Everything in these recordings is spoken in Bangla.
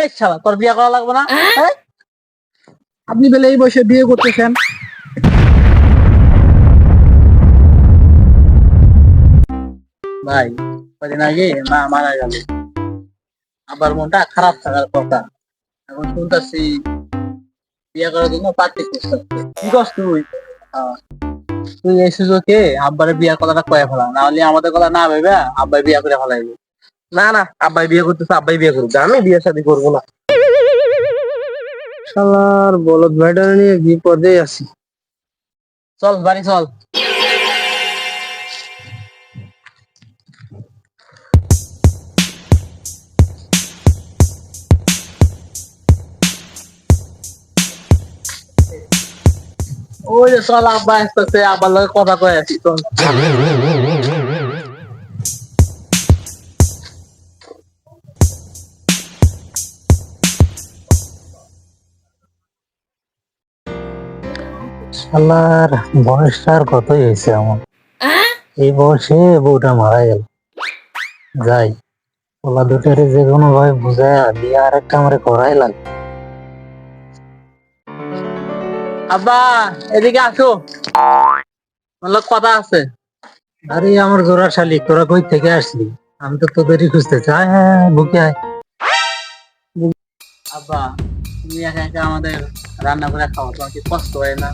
এই শালা তোর বিয়ে করা লাগবে না? হ্যাঁ? আপনি বেলে এই বয়সে বিয়ে করতেছেন? ভাই কদিন আগে মা মারা গেল, আবার মনটা খারাপ থাকার কথা। এখন শুনতেছি বিয়ে করার জন্য পাত্রী খুঁজতেছে। কি করছ তুই? আহ, তুই এই সুযোগে আব্বারে বিয়ার কথাটা কয়ে ফেলা, না হলে আমাদের কথা না ভেবে আব্বাই বিয়ে করে ফেলাইবে। না না, আব্বাই বিয়ে করতেছে, আব্বাই বিয়ে করুক, আমি বিয়ে শাদী করবো না। শালার বলদ ভাইটা নিয়ে বিপদে আছি। চল বাড়ি চল। ওই যে চল, আব্বা আসতেছে, আব্বার লগে কথা কয়ে আছি চল। শালার বয়সটা আর কতই হয়েছে আমার, এই বয়সে বউটা মারা গেল। যাই, ওলা দুটারে যে কোনো ভাবে বুঝায় দিয়ে আর একটা আমারে করাই লাগবে। আব্বা এদিকে আসো, আমার কথা আছে। আরে আমার জোড়া শালিক, তোরা কই থেকে আসলি? আমি তো তোদেরই খুঁজতেছি। আয় হ্যাঁ হ্যাঁ, বুকে আয়। আব্বা তুমি একা একা আমাদের রান্না করে খাওয়া, তোমার কি কষ্ট হয় না?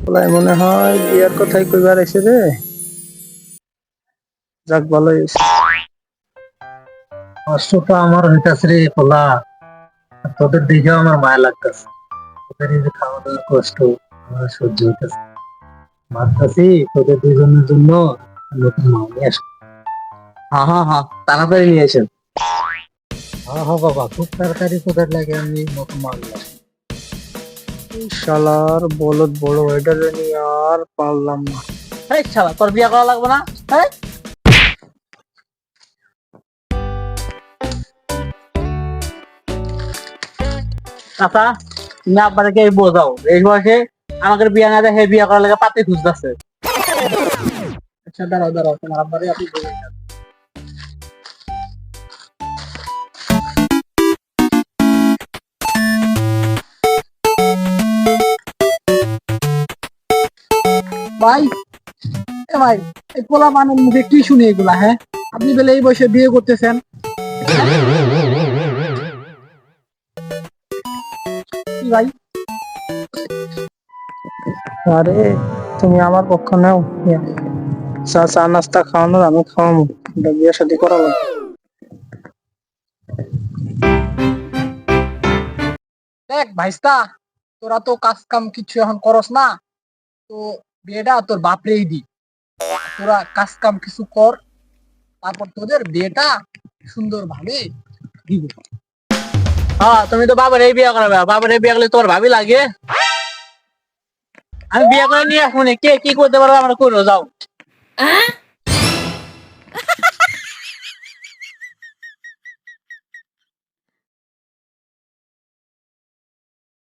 বলাই মনে হয় বিয়ার কথাই কইবার এসে রে। যাক ভালো হয়েছে। কষ্টটা আমার হইতাছে রে পোলা, আর তোদের দিকেও আমার মায়া লাগতেছে। তোদের এই যে খাওয়া দাওয়ার কষ্ট আমার সহ্য হইতেছে। ভাবতেছি তোদের দুজনের জন্য নতুন মা নিয়ে আসবো। হ্যাঁ হ্যাঁ হ্যাঁ, তাড়াতাড়ি নিয়ে এসেন। হ্যাঁ হ্যাঁ বাবা, খুব তাড়াতাড়ি তোদের লাগে আমি নতুন মা নিয়ে আসবো। শালার বলদ বড় ভাইটা নিয়ে আর পারলাম না। এই শালা তোর বিয়ে করা লাগবে না? হ্যাঁ? চাচা তুমি আব্বাকে বোঝাও, এই বয়সে আমাকে বিয়ে না দেয়, হে বিয়ে করার লাগে পাত্রী খুঁজতেছে। আচ্ছা দাঁড়াও দাঁড়াও, তোমার আব্বারে আপনি বলুন। ভাই, এ ভাই, এই পোলা মানের মুখে কি শুনি এগুলা? হ্যাঁ, আপনি বেলে এই বয়সে বিয়ে করতেছেন? কি ভাই? আরে তুমি আমার পক্ষ নাও, চা চা নাস্তা খাওয়ানোর আমি খাওয়াবো, বিয়ে শাদী করা লাগবে। দেখ ভাইস্তা, তোরা তো কাজ কাম কিছু এখন করস না, তো বিয়েটা তোর বাপরেই দি। তোরা কাজ কাম কিছু কর, তারপর তোদের বিয়েটা সুন্দর ভাবে দিব। হ্যাঁ তুমি তো বাবার এই বিয়ে করাবে, বাবার এই বিয়ে করলে তোর ভাবি লাগে। আমি বিয়ে করে নিয়ে আসবো, কে কি করতে পারবো আমরা করে যাও।